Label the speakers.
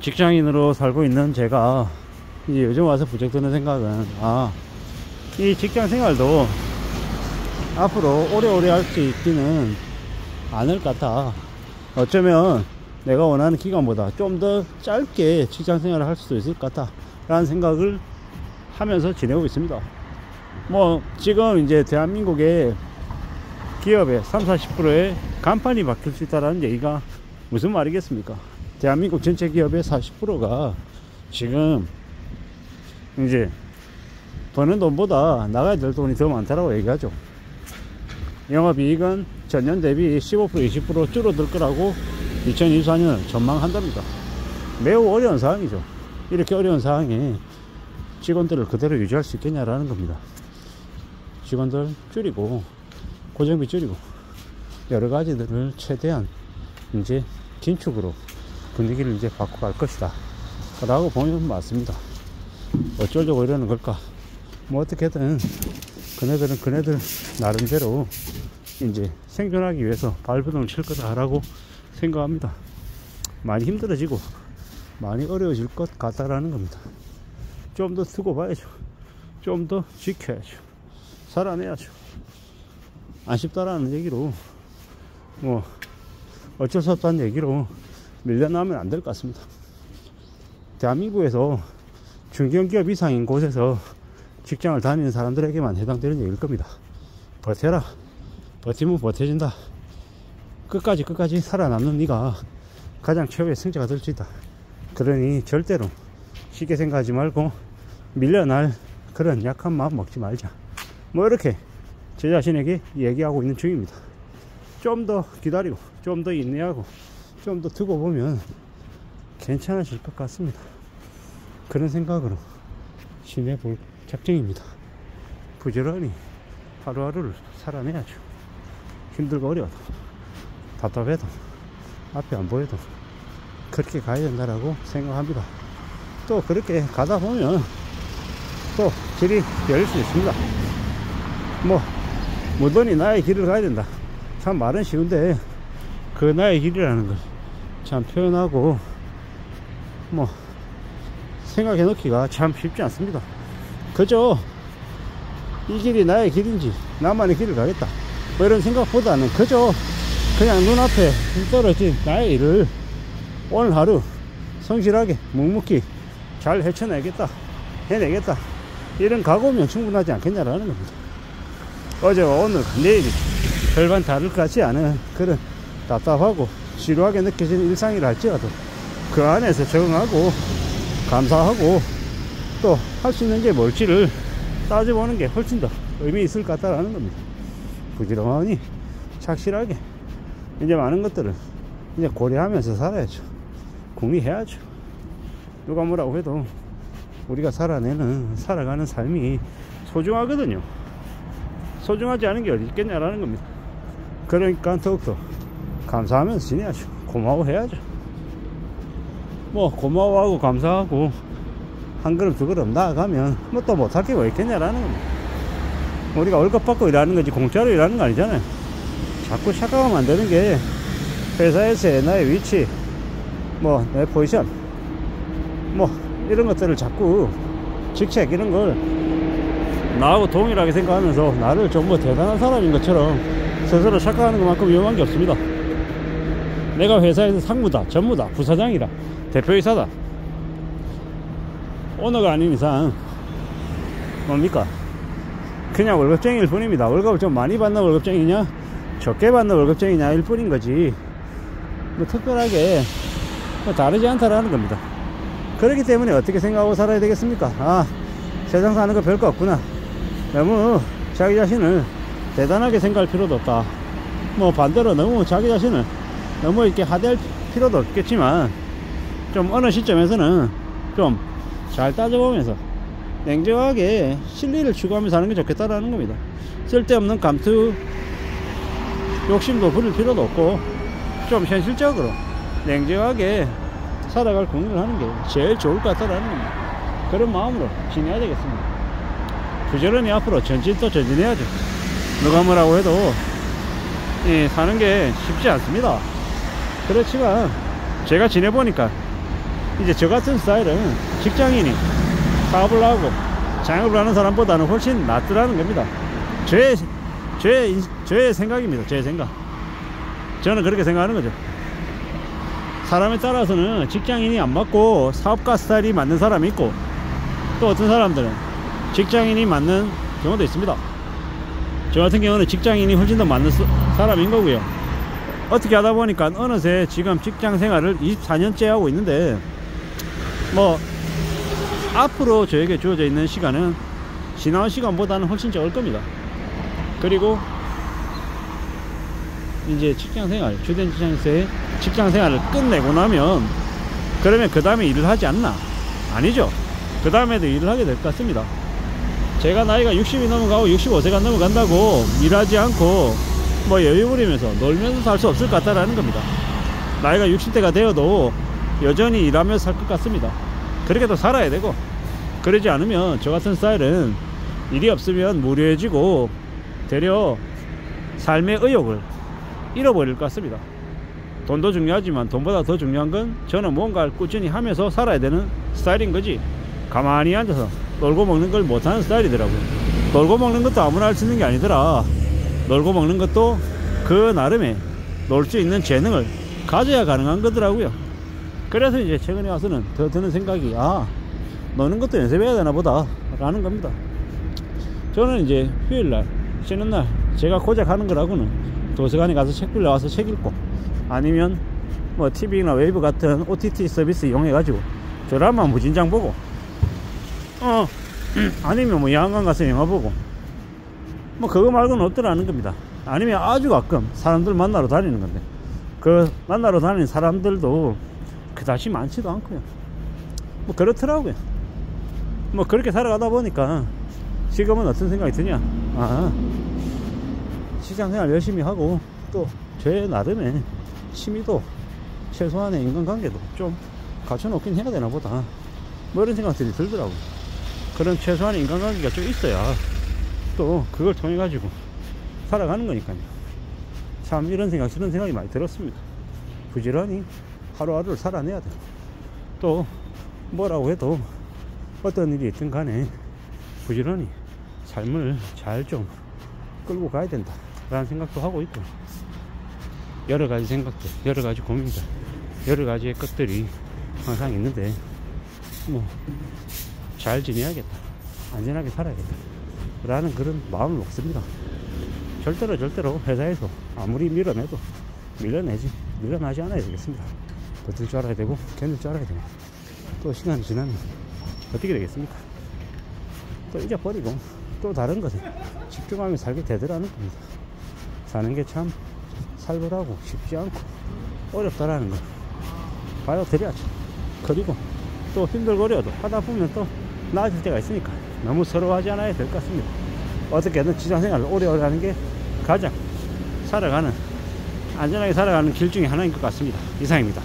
Speaker 1: 직장인으로 살고 있는 제가 이제 요즘 와서 부쩍 드는 생각은, 이 직장 생활도 앞으로 오래오래 할 수 있지는 않을 것 같아. 어쩌면 내가 원하는 기간보다 좀 더 짧게 직장 생활을 할 수도 있을 것 같다 라는 생각을 하면서 지내고 있습니다. 뭐 지금 이제 대한민국의 기업의 30~40%의 간판이 바뀔 수 있다는 얘기가 무슨 말이겠습니까? 대한민국 전체 기업의 40%가 지금 이제 버는 돈보다 나가야 될 돈이 더 많다라고 얘기하죠. 영업이익은 전년 대비 15% 20% 줄어들 거라고 2024년을 전망한답니다. 매우 어려운 상황이죠. 이렇게 어려운 상황에 직원들을 그대로 유지할 수 있겠냐라는 겁니다. 직원들 줄이고 고정비 줄이고 여러 가지들을 최대한 이제 긴축으로 분위기를 이제 바꿔갈 것이다 라고 보면 맞습니다. 어쩌려고 이러는 걸까? 뭐 어떻게든 그네들은 그네들 나름대로 이제 생존하기 위해서 발버둥을 칠 거다 라고 생각합니다. 많이 힘들어지고 많이 어려워질 것 같다라는 겁니다. 좀 더 두고 봐야죠. 좀 더 지켜야죠. 살아내야죠. 안 쉽다라는 얘기로 뭐 어쩔 수 없다는 얘기로 밀려나면 안 될 것 같습니다. 대한민국에서 중견기업 이상인 곳에서 직장을 다니는 사람들에게만 해당되는 얘기일 겁니다. 버텨라. 버티면 버텨진다. 끝까지 살아남는 네가 가장 최고의 승자가 될 수 있다. 그러니 절대로 쉽게 생각하지 말고 밀려날 그런 약한 마음 먹지 말자. 뭐 이렇게 제 자신에게 얘기하고 있는 중입니다. 좀 더 기다리고 좀 더 인내하고 좀 더 두고 보면 괜찮아질 것 같습니다. 그런 생각으로 지내볼 작정입니다. 부지런히 하루하루를 살아내야죠. 힘들고 어려워도 답답해도 앞이 안 보여도 그렇게 가야 된다라고 생각합니다. 또 그렇게 가다 보면 또 길이 열릴 수 있습니다. 뭐 무던히 나의 길을 가야 된다. 참 말은 쉬운데 그 나의 길이라는 걸 참 표현하고 뭐 생각해 놓기가 참 쉽지 않습니다. 그저 이 길이 나의 길인지 나만의 길을 가겠다 뭐 이런 생각보다는 그저 그냥 눈앞에 떨어진 나의 일을 오늘 하루 성실하게 묵묵히 잘 헤쳐내겠다 해내겠다 이런 각오면 충분하지 않겠냐라는 겁니다. 어제와 오늘 내일이 별반 다를 것 같지 않은 그런 답답하고 지루하게 느껴지는 일상이라 할지라도 그 안에서 적응하고 감사하고 또 할 수 있는 게 뭘지를 따져보는 게 훨씬 더 의미 있을 것 같다라는 겁니다. 부지런히 착실하게 이제 많은 것들을 이제 고려하면서 살아야죠. 궁리해야죠. 누가 뭐라고 해도 우리가 살아가는 삶이 소중하거든요. 소중하지 않은 게 어디 있겠냐라는 겁니다. 그러니까 더욱더 감사하면서 지내야죠. 고마워해야죠. 뭐 고마워하고 감사하고 한 걸음 두 걸음 나아가면 뭐 또 못할 게 뭐 있겠냐라는 겁니다. 우리가 월급 받고 일하는 거지 공짜로 일하는 거 아니잖아요. 자꾸 착각하면 안 되는 게 회사에서의 나의 위치 뭐 내 포지션 뭐 이런 것들을 자꾸 직책 이런 걸 나하고 동일하게 생각하면서 나를 좀 뭐 대단한 사람인 것처럼 스스로 착각하는 것만큼 위험한 게 없습니다. 내가 회사에서 상무다 전무다 부사장이다 대표이사다 오너가 아닌 이상 뭡니까 그냥 월급쟁이일 뿐입니다. 월급을 좀 많이 받는 월급쟁이냐 적게 받는 월급쟁이냐 일 뿐인 거지 뭐 특별하게 뭐 다르지 않다라는 겁니다. 그렇기 때문에 어떻게 생각하고 살아야 되겠습니까? 세상 사는 거 별거 없구나. 너무 자기 자신을 대단하게 생각할 필요도 없다. 뭐 반대로 너무 자기 자신을 너무 이렇게 하대할 필요도 없겠지만 좀 어느 시점에서는 좀 잘 따져보면서 냉정하게 실리를 추구하면서 하는 게 좋겠다라는 겁니다. 쓸데없는 감투 욕심도 부릴 필요도 없고 좀 현실적으로 냉정하게 살아갈 공부를 하는 게 제일 좋을 것 같다라는 겁니다. 그런 마음으로 지내야 되겠습니다. 부지런히 앞으로 전진 또 전진해야죠. 누가 뭐라고 해도 사는 게 쉽지 않습니다. 그렇지만 제가 지내보니까 이제 저 같은 스타일은 직장인이 사업을 하고 창업을 하는 사람보다는 훨씬 낫더라는 겁니다. 저의 생각입니다. 제 생각. 저는 그렇게 생각하는 거죠. 사람에 따라서는 직장인이 안 맞고 사업가 스타일이 맞는 사람이 있고, 또 어떤 사람들은 직장인이 맞는 경우도 있습니다. 저 같은 경우는 직장인이 훨씬 더 맞는 사람인 거고요. 어떻게 하다 보니까 어느새 지금 직장 생활을 24년째 하고 있는데, 뭐 앞으로 저에게 주어져 있는 시간은 지나온 시간보다는 훨씬 적을 겁니다. 그리고 이제 직장생활, 주된 직장생활을 끝내고 나면, 그러면 그 다음에 일을 하지 않나? 아니죠. 그 다음에도 일을 하게 될 것 같습니다. 제가 나이가 60이 넘어가고 65세가 넘어간다고 일하지 않고 뭐 여유 부리면서 놀면서 살 수 없을 것 같다라는 겁니다. 나이가 60대가 되어도 여전히 일하면서 살 것 같습니다. 그렇게도 살아야 되고, 그러지 않으면 저 같은 스타일은 일이 없으면 무료해지고 되려 삶의 의욕을 잃어버릴 것 같습니다. 돈도 중요하지만 돈보다 더 중요한 건 저는 뭔가를 꾸준히 하면서 살아야 되는 스타일인 거지, 가만히 앉아서 놀고 먹는 걸 못하는 스타일이더라고요. 놀고 먹는 것도 아무나 할 수 있는 게 아니더라. 놀고 먹는 것도 그 나름의 놀 수 있는 재능을 가져야 가능한 거더라고요. 그래서 이제 최근에 와서는 더 드는 생각이, 노는 것도 연습해야 되나 보다 라는 겁니다. 저는 이제 휴일날, 쉬는 날 제가 고작 하는 거라고는 도서관에 가서 책 빌려와서 책 읽고, 아니면 뭐 TV나 웨이브 같은 OTT 서비스 이용해 가지고 드라마 무진장 보고, 아니면 뭐 영화관 가서 영화 보고, 뭐 그거 말고는 없더라는 겁니다. 아니면 아주 가끔 사람들 만나러 다니는 건데, 그 만나러 다니는 사람들도 그다지 많지도 않고요. 뭐 그렇더라고요. 뭐 그렇게 살아가다 보니까 지금은 어떤 생각이 드냐, 직장생활 열심히 하고 또 제 나름의 취미도, 최소한의 인간관계도 좀 갖춰놓긴 해야 되나 보다, 뭐 이런 생각들이 들더라고요. 그런 최소한의 인간관계가 좀 있어야 또 그걸 통해 가지고 살아가는 거니까요. 참 이런 생각이 많이 들었습니다. 부지런히 하루하루를 살아내야 돼요. 또 뭐라고 해도 어떤 일이 있든 간에 부지런히 삶을 잘 좀 끌고 가야 된다 라는 생각도 하고 있고, 여러 가지 생각들, 여러 가지 고민들, 여러 가지의 것들이 항상 있는데, 뭐 잘 지내야겠다, 안전하게 살아야겠다 라는 그런 마음을 먹습니다. 절대로 회사에서 아무리 밀어내도 밀어나지 않아야 되겠습니다. 버틸 줄 알아야 되고, 견딜 줄 알아야 되고, 또 시간이 지나면 어떻게 되겠습니까? 또 잊어버리고 또 다른 것에 집중하며 살게 되더라는 겁니다. 사는 게 참 살벌하고 쉽지 않고 어렵다라는 거 봐요 드려야죠. 그리고 또 힘들거려도 하다 보면 또 나아질 때가 있으니까 너무 서러워하지 않아야 될 것 같습니다. 어떻게든 직장생활을 오래오래 하는 게 가장 안전하게 살아가는 길 중에 하나인 것 같습니다. 이상입니다.